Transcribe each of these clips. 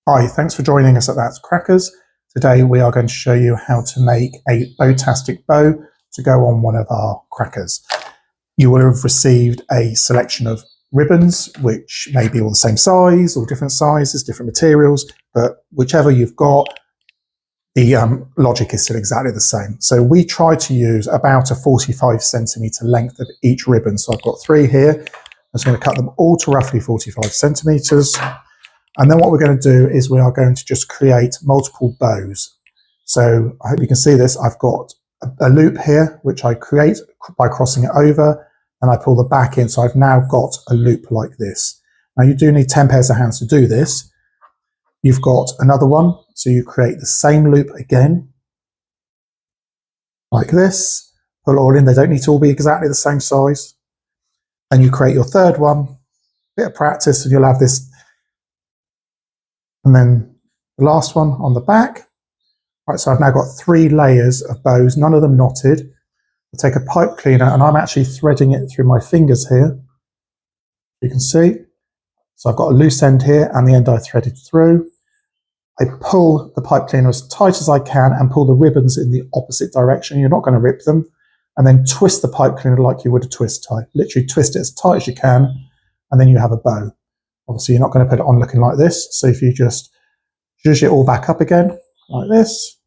Hi, thanks for joining us at That's Crackers. Today we are going to show you how to make a Bow-Tastic bow to go on one of our crackers. You will have received a selection of ribbons, which may be all the same size or different sizes, different materials, but whichever you've got, the logic is still exactly the same. So we try to use about a 45cm length of each ribbon. So I've got 3 here. I'm just going to cut them all to roughly 45cm. And then what we're going to do is we are going to just create multiple bows. So I hope you can see this. I've got a loop here, which I create by crossing it over, and I pull the back in. So I've now got a loop like this. Now you do need 10 pairs of hands to do this. You've got another one. So you create the same loop again, like this. Pull it all in. They don't need to all be exactly the same size. And you create your third one. Bit of practice and you'll have this. And then the last one on the back. Right, so I've now got 3 layers of bows, none of them knotted. I'll take a pipe cleaner and I'm actually threading it through my fingers here. You can see. So I've got a loose end here and the end I threaded through. I pull the pipe cleaner as tight as I can and pull the ribbons in the opposite direction. You're not going to rip them. And then twist the pipe cleaner like you would a twist tie. Literally twist it as tight as you can and then you have a bow. Obviously, you're not going to put it on looking like this. So if you just zhuzh it all back up again, like this,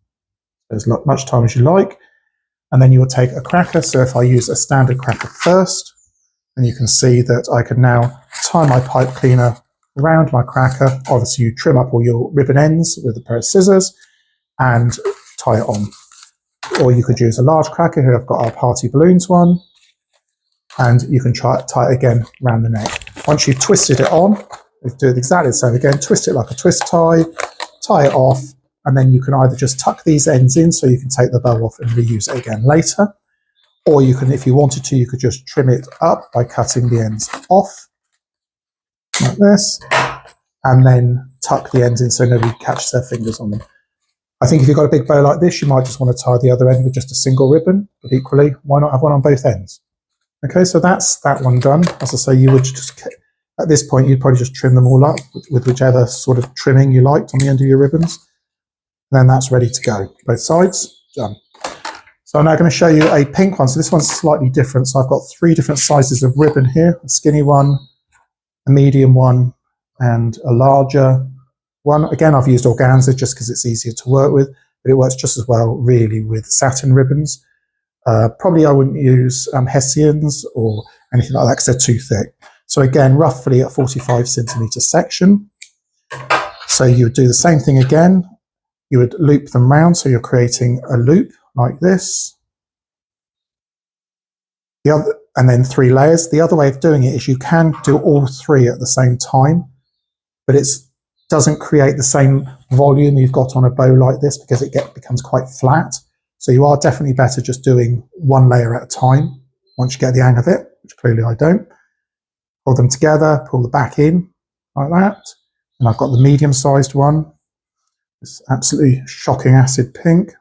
as much time as you like. And then you will take a cracker. So if I use a standard cracker first, and you can see that I can now tie my pipe cleaner around my cracker. Obviously, you trim up all your ribbon ends with a pair of scissors and tie it on. Or you could use a large cracker. Here I've got our party balloons one. And you can tie it again around the neck. Once you've twisted it on, we do it exactly the same again. Twist it like a twist tie it off, and then you can either just tuck these ends in so you can take the bow off and reuse it again later, or you can, if you wanted to, you could just trim it up by cutting the ends off, like this, and then tuck the ends in so nobody catches their fingers on them. I think if you've got a big bow like this, you might just want to tie the other end with just a single ribbon, but equally, why not have one on both ends? Okay, so that's that one done. As I say, you would just, at this point, you'd probably just trim them all up with whichever sort of trimming you liked on the end of your ribbons. And then that's ready to go. Both sides, done. So I'm now going to show you a pink one. So this one's slightly different. So I've got 3 different sizes of ribbon here. A skinny one, a medium one, and a larger one. Again, I've used organza just because it's easier to work with, but it works just as well, really, with satin ribbons. Probably I wouldn't use Hessians or anything like that because they're too thick. So again, roughly a 45cm section. So you would do the same thing again. You would loop them round, so you're creating a loop like this. And then 3 layers. The other way of doing it is you can do all 3 at the same time, but it doesn't create the same volume you've got on a bow like this because it becomes quite flat. So you are definitely better just doing 1 layer at a time once you get the hang of it, which clearly I don't. Pull them together, pull the back in like that. And I've got the medium-sized one. It's absolutely shocking acid pink.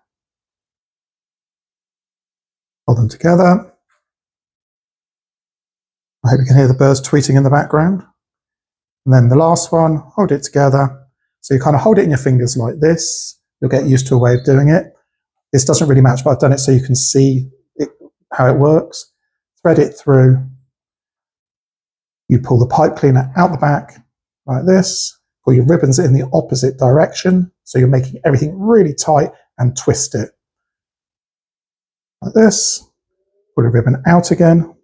Pull them together. I hope you can hear the birds tweeting in the background. And then the last one, hold it together. So you kind of hold it in your fingers like this. You'll get used to a way of doing it. This doesn't really match, but I've done it so you can see how it works. Thread it through. You pull the pipe cleaner out the back like this. Pull your ribbons in the opposite direction. So you're making everything really tight and twist it. Like this. Pull a ribbon out again.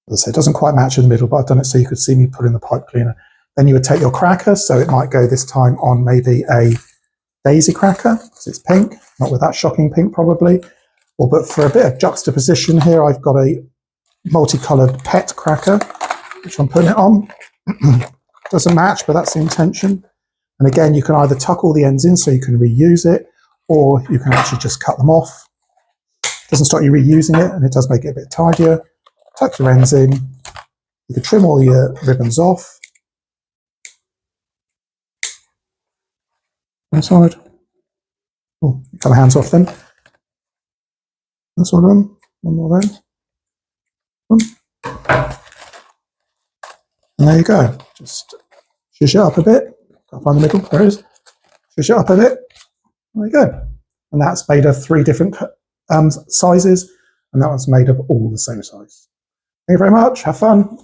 As I say, it doesn't quite match in the middle, but I've done it so you could see me pulling the pipe cleaner. Then you would take your cracker. So it might go this time on maybe a daisy cracker, because it's pink, not with that shocking pink probably. But for a bit of juxtaposition here, I've got a multicolored pet cracker, which I'm putting it on. Doesn't match, but that's the intention. And again, you can either tuck all the ends in so you can reuse it, or you can actually just cut them off. It doesn't stop you reusing it, and it does make it a bit tidier. Tuck your ends in. You can trim all your ribbons off. Inside. Oh, got my hands off then. That's all done. One more then. And there you go. Just Shush it up a bit. Can't find the middle. There it is. Shush it up a bit. There you go. And that's made of 3 different sizes, and that one's made of all the same size. Thank you very much. Have fun.